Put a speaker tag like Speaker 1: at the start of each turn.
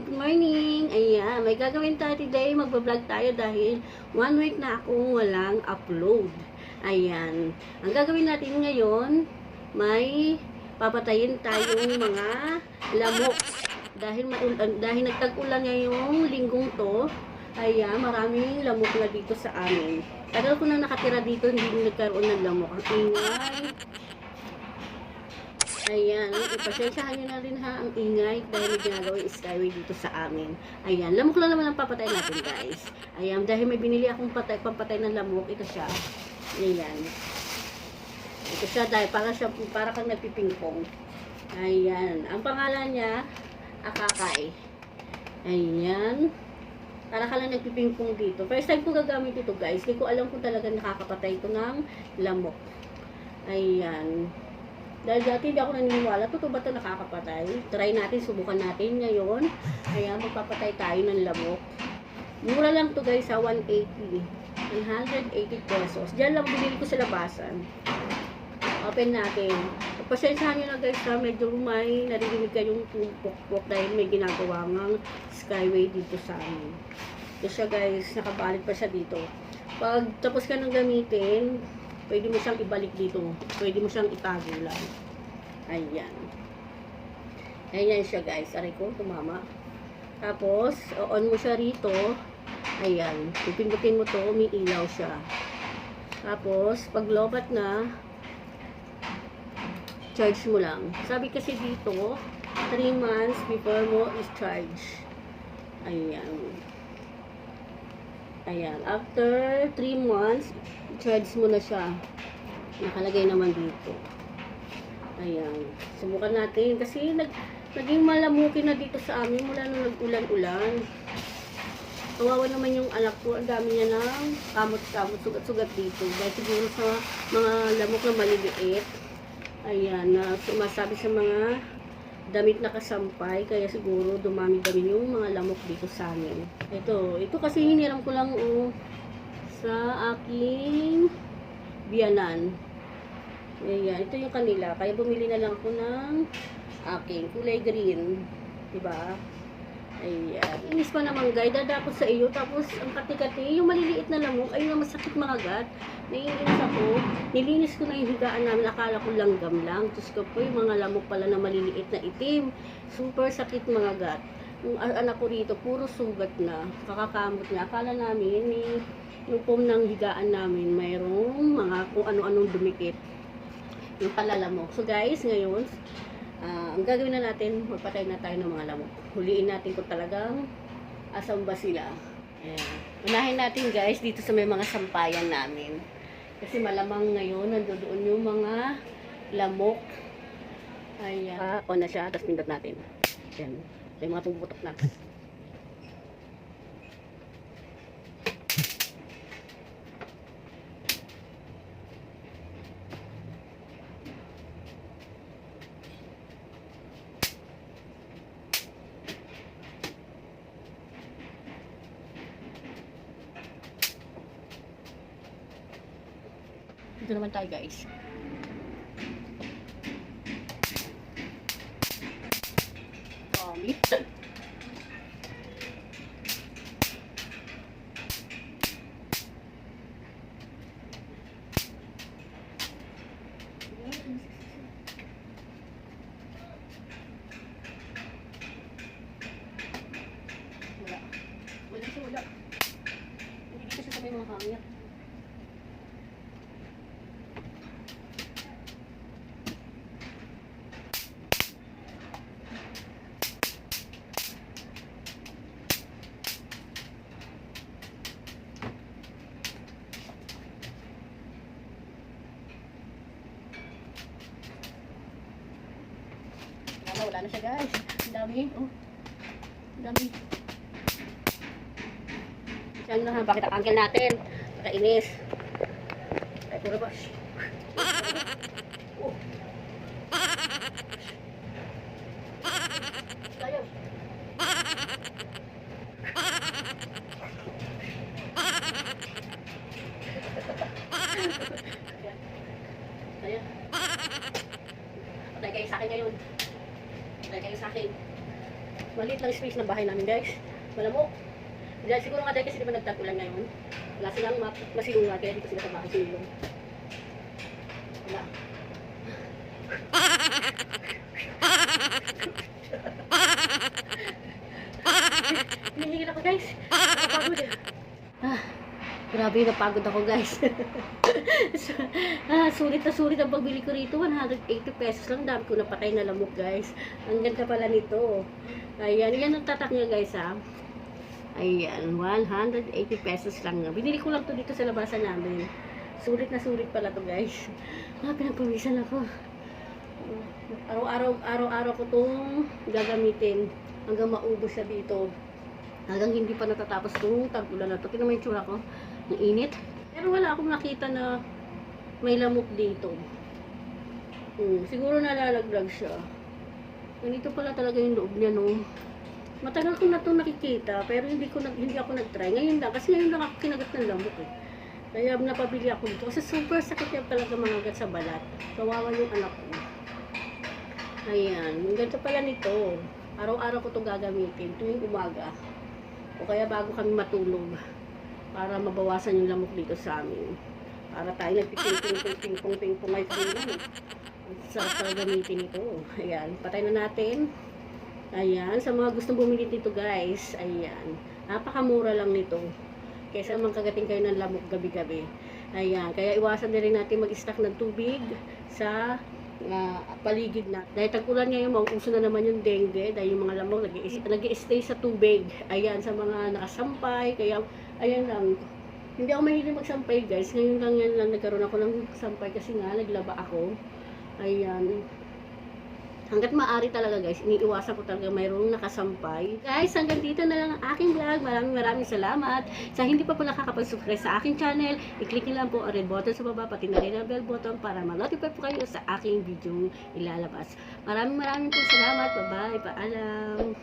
Speaker 1: good morning. Ayan, may gagawin tayo today. Magbablog tayo dahil 1 week na akong walang upload. Ayan, ang gagawin natin ngayon, may papatayin tayong mga lamok. Dahil nagtag-ulan ngayong linggong to, ayan, maraming lamok na dito sa amin. Tagal ko nang nakatira dito, hindi nagkaroon ng lamok. Ang ingay. Ayan, ipasensyahan nyo na rin ha ang ingay dahil may ginagawa yung skyway dito sa amin. Ayan, lamok lang naman ang papatay natin guys. Ayan, dahil may binili akong pampatay ng lamok, ito siya. Ayan. Ito siya dahil para kang nagpipingpong. Ayan, ang pangalan niya, Akakay. Ayan. Para ka lang nagpipingpong dito. First time ko gagamit ito guys. Hindi ko alam kung talaga nakakapatay ito ng lamok. Ayan. Dahil dati hindi ako naniniwala, totoo ba ito nakakapatay? Try natin, subukan natin ngayon. Kaya magpapatay tayo ng lamok. Mura lang to guys, sa 180. 180 pesos. Diyan lang binili ko sa labasan. Open natin. Pasensyahan nyo na guys ha, medyo may naririnig kayong tumpok-pok dahil may ginagawa ng skyway dito sa amin. Ito siya guys, nakabalit pa siya dito. Pag tapos ka nang gamitin, pwede mo siyang ibalik dito. Pwede mo siyang itago lang. Ayan. Ayan siya guys. Aray ko, tumama. Tapos, on mo siya rito. Ayan. Pipindutin mo to, umiilaw siya. Tapos, pag lobat na, charge mo lang. Sabi kasi dito, 3 months before mo is charge. Ayan. Ayan. After 3 months, charge mo na siya. Nakalagay naman dito. Ayan. Subukan natin. Kasi naging malamukin na dito sa amin mula nung nag-ulan-ulan. Kawawa naman yung anak ko. Ang dami niya ng kamot-kamot, sugat-sugat dito. Dahil siguro sa mga lamok na maliliit. Ayan. Na sumasabi sa mga damit na kasampay, kaya siguro dumami-dami yung mga lamok dito sa amin. Ito kasi hiniram ko lang sa aking biyanan. Ayan, ito yung kanila. Kaya bumili na lang ako ng aking kulay green. Diba? Ayan. Inis pa naman guys, dadapos sa iyo. Tapos ang kati-kati, yung maliliit na lamok, ayun na masakit mga gat. Naiinis ako. Nilinis ko na yung higaan namin. Akala ko langgam lang. Tapos ko po, yung mga lamok pala na maliliit na itim. Super sakit mga gat. Yung anak ko rito, puro sugat na. Kakakamot niya. Akala namin, yung foam ng higaan namin, mayroong mga kung ano-anong dumikit. Yung palalamok. So guys, ngayon, ang gagawin na natin, magpatay na tayo ng mga lamok. Huliin natin kung talagang asam ba sila. Ayan. Unahin natin guys, dito sa may mga sampayan namin. Kasi malamang ngayon, nandoon yung mga lamok. Ayan. On na siya, tapos pindot natin. Ayan. May mga pumuputok na. Dito naman tayo guys. Gamit. Wala siya, wala. Hindi dito siya sa may mga hangya. Wala na siya guys. Ang dami. Oh. Ang dami. Diyan na ha. Bakit ang angkel natin? Nakainis. Ay, puro ba? Oh. Tayo. Tayo. Patay kayo sa akin ngayon. Patay kayo sa akin. Maliit lang space ng bahay namin guys. Malamok. Dahil siguro nga dahil kasi di ba nagtag-ulan ngayon. Wala silang masilungan kaya dito sila sa bahay sinulong. Wala. Hinihingin ako guys. Napagod. Grabe, napagod ako guys. Sulit na sulit ang pagbili ko rito. 180 pesos lang. Dami ko napatay na lamok guys. Ang ganda pala nito. Ayan, yan ang tatak niya guys ha. Ayan, 180 pesos lang. Binili ko lang to dito sa labasan namin. Sulit na sulit pala to guys. Pinagpawisan ako. Araw-araw ko itong gagamitin hanggang maubos siya dito. Hanggang hindi pa natatapos itong tag-ulan na ito. Tingnan mo yung tsura ko. Ang init. Pero wala akong nakita na may lamok dito. Siguro nalalaglag siya. Ganito pala talaga yung loob niya, no? Matagal ko na itong nakikita, pero hindi ako nag-try. Ngayon lang, kasi ngayon lang ako kinagat ng lamok eh. Kaya napabili ako dito. Kasi super sakit yan talaga mangagat sa balat. Kawawa yung anak ko. Ayan, ang ganda pala nito. Araw-araw ko itong gagamitin tuwing umaga. O kaya bago kami matulog. Para mabawasan yung lamok dito sa amin. Para tayo nagpiping-ping-ping-ping-ping ay ping. Ang sarap talaga gamitin ito. Ayan, patay na natin. Ayan, sa mga gustong bumili dito guys. Ayan, napakamura lang nito. Kaysa magkagating kayo ng lamok gabi-gabi. Ayan, kaya iwasan na rin natin mag-stock ng tubig sa paligid na. Dahil tag-ulan ngayon, mauuso na naman yung dengue. Dahil yung mga lamok nag-i-stay sa tubig. Ayan, sa mga nakasampay. Kaya, ayan lang. Hindi ako mahilig magsampay guys. Ngayon lang yan lang nagkaroon ako ng sampay kasi nga naglaba ako. Ayan. Hanggat maaari talaga guys, iniiwasan ko talaga mayroong nakasampay. Guys, hanggang dito na lang ang aking vlog. Maraming salamat. Sa hindi pa po nakakapag-subscribe sa aking channel, i-click nyo lang po ang red button sa baba, pati na rin ang bell button para ma-notify po kayo sa aking video ilalabas. Maraming po salamat. Bye-bye. Paalam.